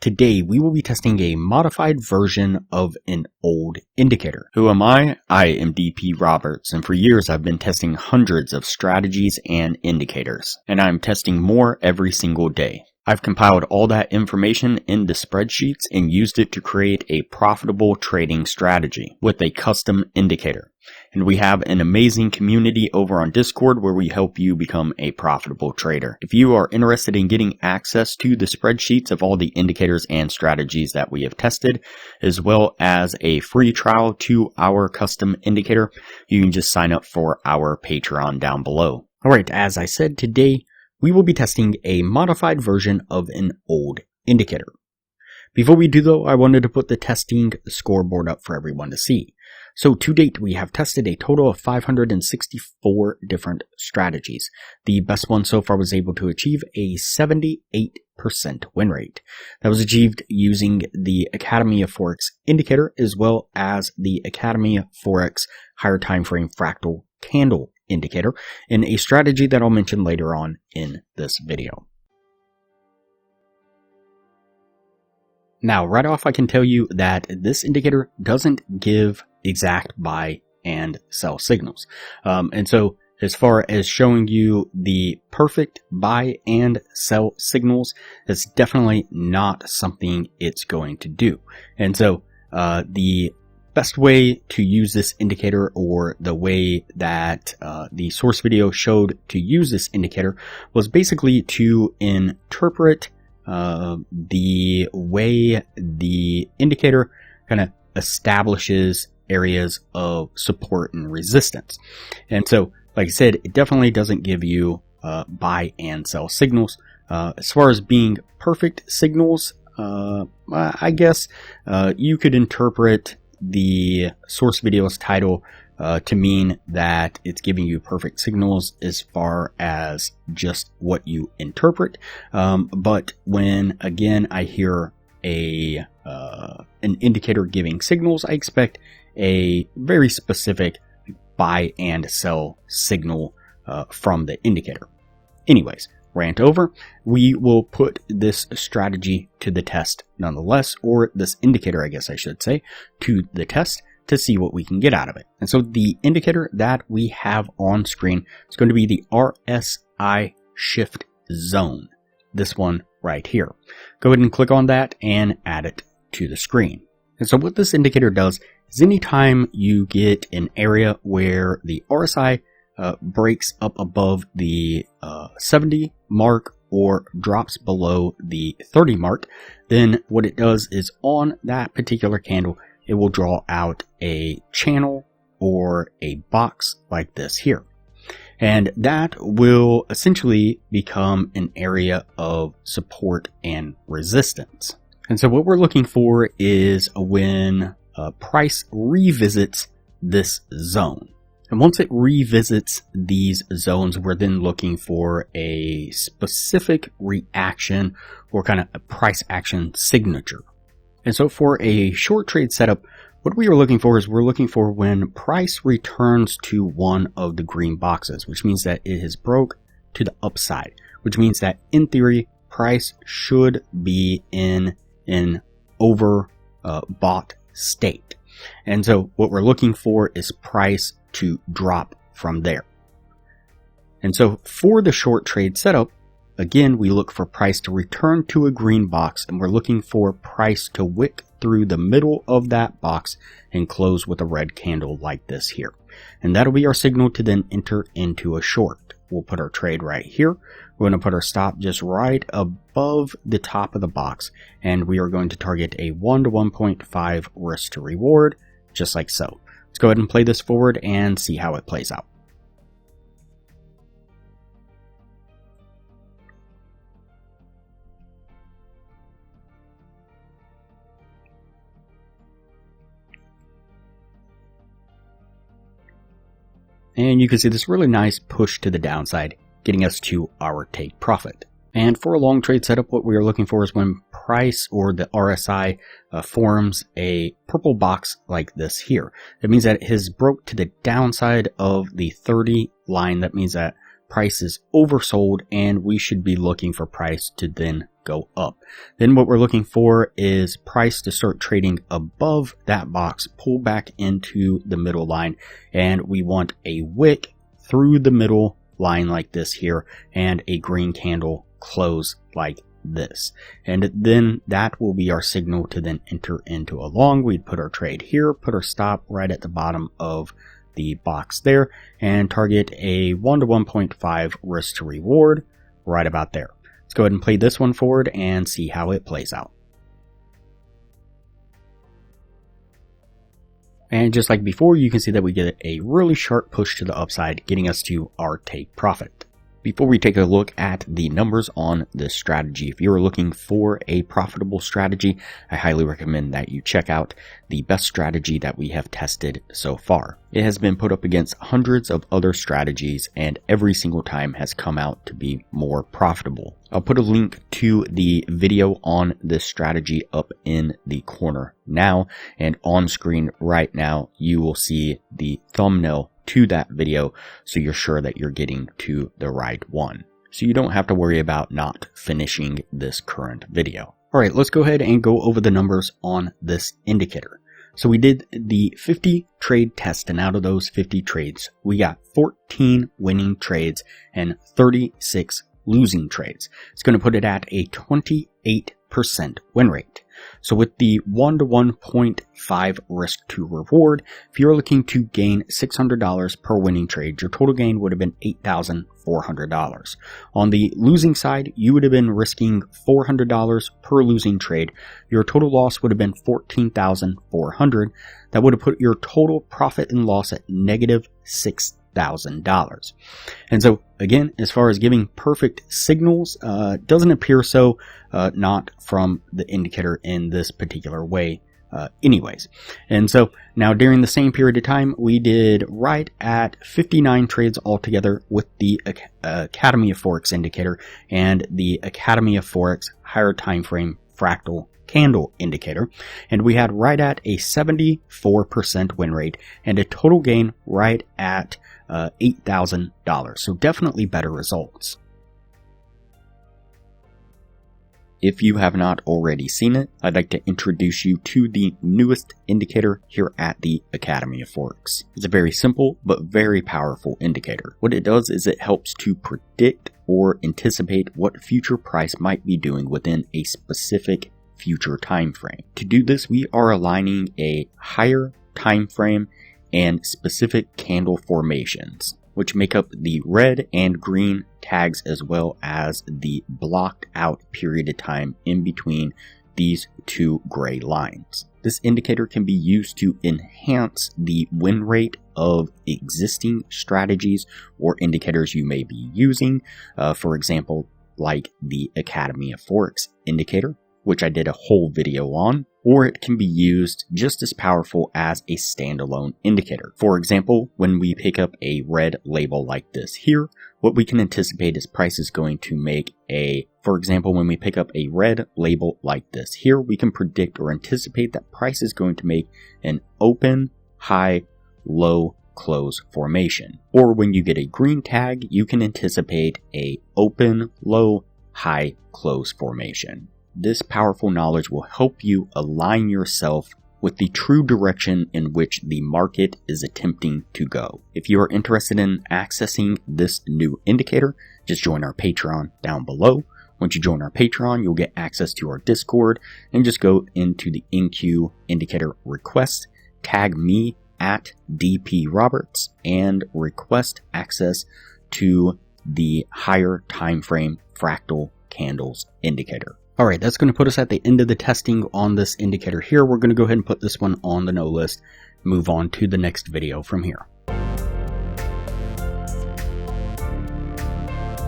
Today, we will be testing a modified version of an old indicator. Who am I? I am DP Roberts, and for years I've been testing hundreds of strategies and indicators, and I'm testing more every single day. I've compiled all that information into spreadsheets and used it to create a profitable trading strategy with a custom indicator. And we have an amazing community over on Discord where we help you become a profitable trader. If you are interested in getting access to the spreadsheets of all the indicators and strategies that we have tested, as well as a free trial to our custom indicator, you can just sign up for our Patreon down below. Alright, as I said, today we will be testing a modified version of an old indicator. Before we do though, I wanted to put the testing scoreboard up for everyone to see. So to date, we have tested a total of 564 different strategies. The best one so far was able to achieve a 78% win rate. That was achieved using the Academy of Forex indicator as well as the Academy of Forex higher time frame fractal candle indicator in a strategy that I'll mention later on in this video. Now, right off, I can tell you that this indicator doesn't give exact buy and sell signals. And so as far as showing you the perfect buy and sell signals, that's definitely not something it's going to do. And so the best way to use this indicator, or the way that the source video showed to use this indicator, was basically to interpret the way the indicator kind of establishes areas of support and resistance. And so, like I said, it definitely doesn't give you buy and sell signals. As far as being perfect signals, I guess you could interpret the source video's title to mean that it's giving you perfect signals as far as just what you interpret. But when, again, I hear an indicator giving signals, I expect a very specific buy and sell signal from the indicator. Anyways, rant over. We will put this strategy to the test nonetheless, or this indicator, I guess I should say, to the test to see what we can get out of it. And so the indicator that we have on screen is going to be the RSI shift zone. This one right here. Go ahead and click on that and add it to the screen. And so what this indicator does is anytime you get an area where the RSI breaks up above the 70 mark or drops below the 30 mark, then what it does is on that particular candle, it will draw out a channel or a box like this here. And that will essentially become an area of support and resistance. And so what we're looking for is when price revisits this zone. And once it revisits these zones, we're then looking for a specific reaction or kind of a price action signature. And so for a short trade setup, what we are looking for is we're looking for when price returns to one of the green boxes, which means that it has broke to the upside, which means that in theory, price should be in an overbought state. And so what we're looking for is price to drop from there. And so for the short trade setup, again, we look for price to return to a green box, and we're looking for price to wick through the middle of that box and close with a red candle like this here. And that'll be our signal to then enter into a short. We'll put our trade right here. We're going to put our stop just right above the top of the box, and we are going to target a 1 to 1.5 risk to reward, just like so. Let's go ahead and play this forward and see how it plays out. And you can see this really nice push to the downside, getting us to our take profit. And for a long trade setup, what we are looking for is when price or the RSI forms a purple box like this here. That means that it has broke to the downside of the 30 line. That means that price is oversold, and we should be looking for price to then go up. Then what we're looking for is price to start trading above that box, pull back into the middle line, and we want a wick through the middle line like this here, and a green candle close like this. And then that will be our signal to then enter into a long. We'd put our trade here, put our stop right at the bottom of the box there, and target a 1 to 1.5 risk to reward right about there. Let's go ahead and play this one forward and see how it plays out. And just like before, you can see that we get a really sharp push to the upside, getting us to our take profit. Before we take a look at the numbers on this strategy, if you're looking for a profitable strategy, I highly recommend that you check out the best strategy that we have tested so far. It has been put up against hundreds of other strategies, and every single time has come out to be more profitable. I'll put a link to the video on this strategy up in the corner now, and on screen right now you will see the thumbnail to that video, so you're sure that you're getting to the right one, so you don't have to worry about not finishing this current video. Alright, let's go ahead and go over the numbers on this indicator. So we did the 50 trade test, and out of those 50 trades, we got 14 winning trades and 36 losing trades. It's going to put it at a 28% win rate. So with the 1 to 1.5 risk to reward, if you're looking to gain $600 per winning trade, your total gain would have been $8,400. On the losing side, you would have been risking $400 per losing trade. Your total loss would have been $14,400. That would have put your total profit and loss at negative $6,000. And so again, as far as giving perfect signals, doesn't appear so, not from the indicator in this particular way anyways. And so now during the same period of time, we did right at 59 trades altogether with the Academy of Forex indicator and the Academy of Forex higher time frame fractal candle indicator, and we had right at a 74% win rate and a total gain right at $8,000. So definitely better results. If you have not already seen it, I'd like to introduce you to the newest indicator here at the Academy of Forex. It's a very simple but very powerful indicator. What it does is it helps to predict or anticipate what future price might be doing within a specific future time frame. To do this, we are aligning a higher time frame and specific candle formations, which make up the red and green tags as well as the blocked out period of time in between these two gray lines. This indicator can be used to enhance the win rate of existing strategies or indicators you may be using, for example, like the Academy of Forex indicator, which I did a whole video on, or it can be used just as powerful as a standalone indicator. For example, when we pick up a red label like this here, what we can anticipate is price is going to make for example, when we pick up a red label like this here, we can predict or anticipate that price is going to make an open, high, low, close formation. Or when you get a green tag, you can anticipate a open, low, high, close formation. This powerful knowledge will help you align yourself with the true direction in which the market is attempting to go. If you are interested in accessing this new indicator, just join our Patreon down below. Once you join our Patreon, you'll get access to our Discord, and just go into the NQ indicator request, tag me at DP Roberts, and request access to the higher time frame fractal candles indicator. Alright, that's going to put us at the end of the testing on this indicator here. We're going to go ahead and put this one on the no list, move on to the next video from here.